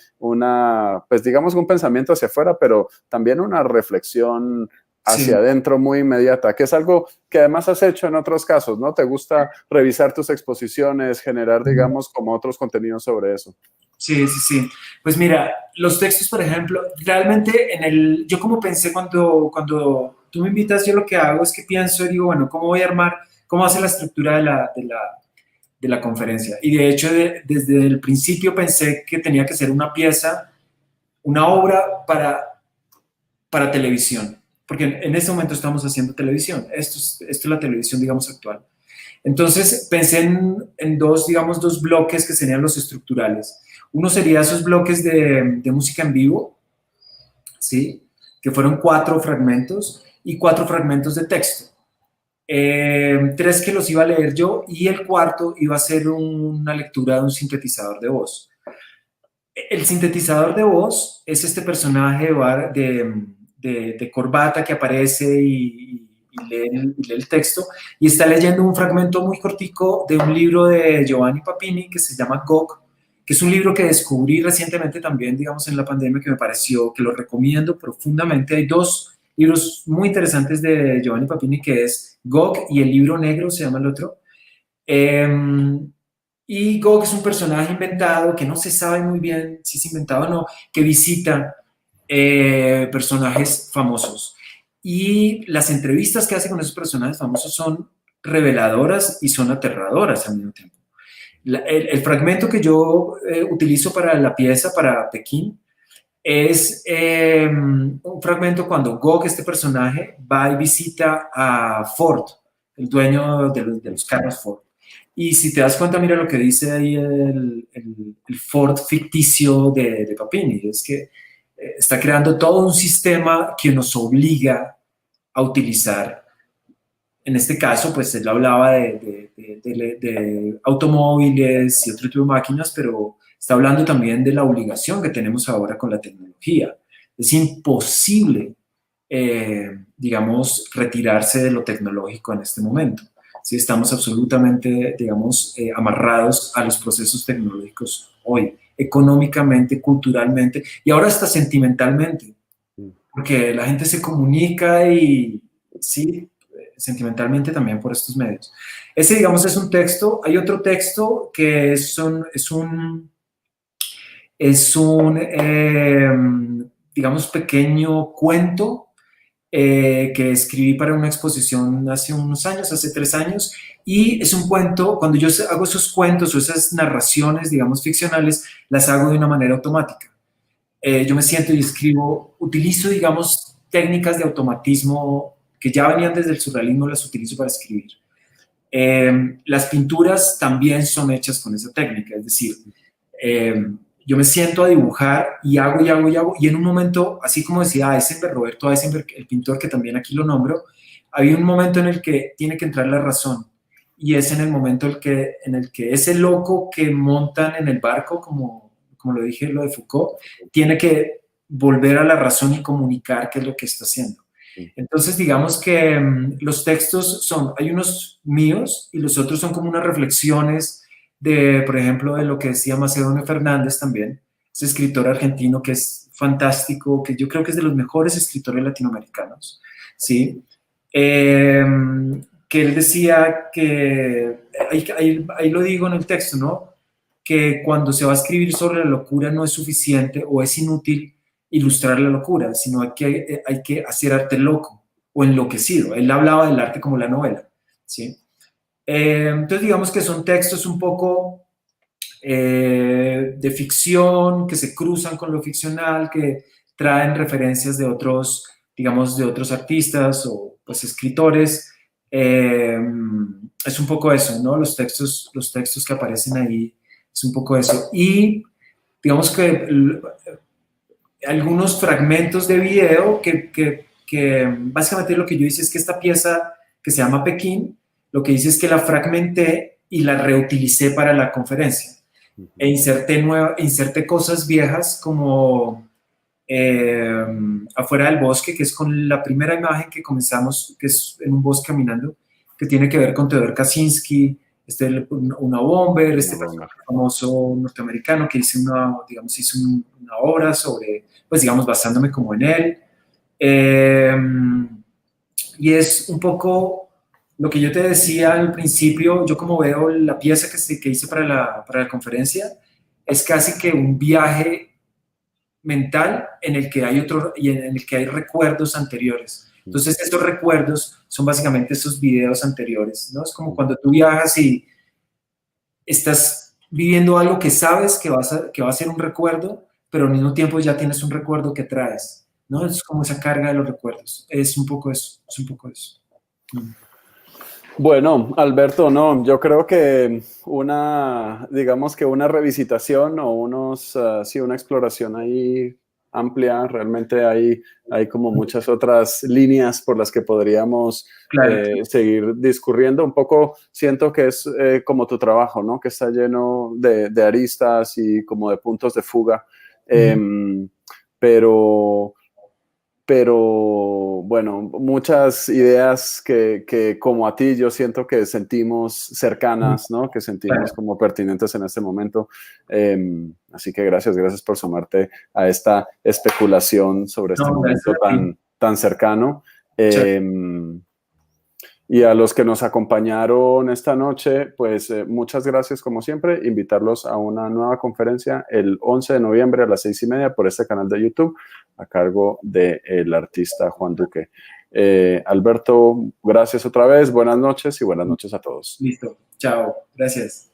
pues digamos un pensamiento hacia afuera, pero también una reflexión hacia Sí. adentro muy inmediata, que es algo que además has hecho en otros casos, ¿no? Te gusta revisar tus exposiciones, generar, Ujú. digamos, como otros contenidos sobre eso. Sí, sí, sí. Pues mira, los textos, por ejemplo, realmente yo como pensé cuando tú me invitas, yo lo que hago es que pienso y digo, bueno, ¿cómo voy a armar, cómo va a ser la estructura de la conferencia? Y de hecho, desde el principio pensé que tenía que ser una pieza, una obra para televisión, porque en este momento estamos haciendo televisión. Esto es la televisión, digamos, actual. Entonces pensé en dos, digamos, dos bloques que serían los estructurales. Uno sería esos bloques de música en vivo, ¿sí? Que fueron 4 fragmentos y 4 fragmentos de texto. 3 que los iba a leer yo y el cuarto iba a ser una lectura de un sintetizador de voz. El sintetizador de voz es este personaje de corbata que aparece y lee el texto y está leyendo un fragmento muy cortico de un libro de Giovanni Papini que se llama Gog, que es un libro que descubrí recientemente también, digamos, en la pandemia, que me pareció, que lo recomiendo profundamente. Hay 2 libros muy interesantes de Giovanni Papini, que es Gog y el libro negro, se llama el otro. Y Gog es un personaje inventado que no se sabe muy bien si es inventado o no, que visita personajes famosos. Y las entrevistas que hace con esos personajes famosos son reveladoras y son aterradoras al mismo tiempo. El fragmento que yo utilizo para la pieza, para Pekín, es un fragmento cuando Gog, este personaje, va y visita a Ford, el dueño de los carros Ford. Y si te das cuenta, mira lo que dice ahí el Ford ficticio de Papini, es que está creando todo un sistema que nos obliga a utilizar. En este caso, pues él hablaba de automóviles y otro tipo de máquinas, pero está hablando también de la obligación que tenemos ahora con la tecnología. Es imposible, digamos, retirarse de lo tecnológico en este momento. Sí, estamos absolutamente, digamos, amarrados a los procesos tecnológicos hoy, económicamente, culturalmente y ahora hasta sentimentalmente, porque la gente se comunica y sí, sentimentalmente también por estos medios. Ese, digamos, es un texto. Hay otro texto que es un digamos, pequeño cuento que escribí para una exposición hace unos años, hace 3 años, y es un cuento, cuando yo hago esos cuentos o esas narraciones, digamos, ficcionales, las hago de una manera automática. Yo me siento y escribo, utilizo, digamos, técnicas de automatismo que ya venían desde el surrealismo, las utilizo para escribir. Las pinturas también son hechas con esa técnica, es decir, eh, yo me siento a dibujar y hago y hago y hago, y en un momento, así como decía Eisenberg, Roberto Eisenberg, el pintor que también aquí lo nombro, había un momento en el que tiene que entrar la razón, y es en el momento en el que ese loco que montan en el barco, como lo dije, lo de Foucault, tiene que volver a la razón y comunicar qué es lo que está haciendo. Entonces, digamos que los textos hay unos míos y los otros son como unas reflexiones de, por ejemplo, de lo que decía Macedonio Fernández también, ese escritor argentino que es fantástico, que yo creo que es de los mejores escritores latinoamericanos, ¿sí? Que él decía que, ahí lo digo en el texto, ¿no? Que cuando se va a escribir sobre la locura no es suficiente o es inútil ilustrar la locura, sino hay que hacer arte loco o enloquecido. Él hablaba del arte como la novela, ¿sí? Entonces digamos que son textos un poco de ficción, que se cruzan con lo ficcional, que traen referencias de otros, digamos, de otros artistas o pues escritores. Es un poco eso, ¿no? Los textos que aparecen ahí es un poco eso. Y digamos que algunos fragmentos de video que básicamente lo que yo hice es que esta pieza que se llama Pekín, lo que hice es que la fragmenté y la reutilicé para la conferencia. E inserté cosas viejas como afuera del bosque, que es con la primera imagen que comenzamos, que es en un bosque caminando, que tiene que ver con Theodor Kaczynski, una bomber, este personaje famoso norteamericano que hizo una obra sobre, pues digamos, basándome como en él. Y es un poco lo que yo te decía al principio, yo como veo la pieza que hice para la conferencia, es casi que un viaje mental en el que hay recuerdos anteriores. Entonces estos recuerdos son básicamente esos videos anteriores, ¿no? Es como cuando tú viajas y estás viviendo algo que sabes que va a ser un recuerdo, pero al mismo tiempo ya tienes un recuerdo que traes, ¿no? Es como esa carga de los recuerdos. Es un poco eso, Bueno, Alberto, no, yo creo que digamos que una revisitación o una exploración ahí amplia, realmente hay como muchas otras líneas por las que podríamos seguir discurriendo. Un poco siento que es como tu trabajo, ¿no? Que está lleno de aristas y como de puntos de fuga. Pero bueno, muchas ideas que como a ti yo siento que sentimos cercanas, ¿no? Que sentimos como pertinentes en este momento. Así que gracias por sumarte a esta especulación sobre este momento tan cercano. Y a los que nos acompañaron esta noche, pues muchas gracias como siempre. Invitarlos a una nueva conferencia el 11 de noviembre a las 6:30 por este canal de YouTube a cargo del artista Juan Duque. Alberto, gracias otra vez. Buenas noches y buenas noches a todos. Listo. Chao. Gracias.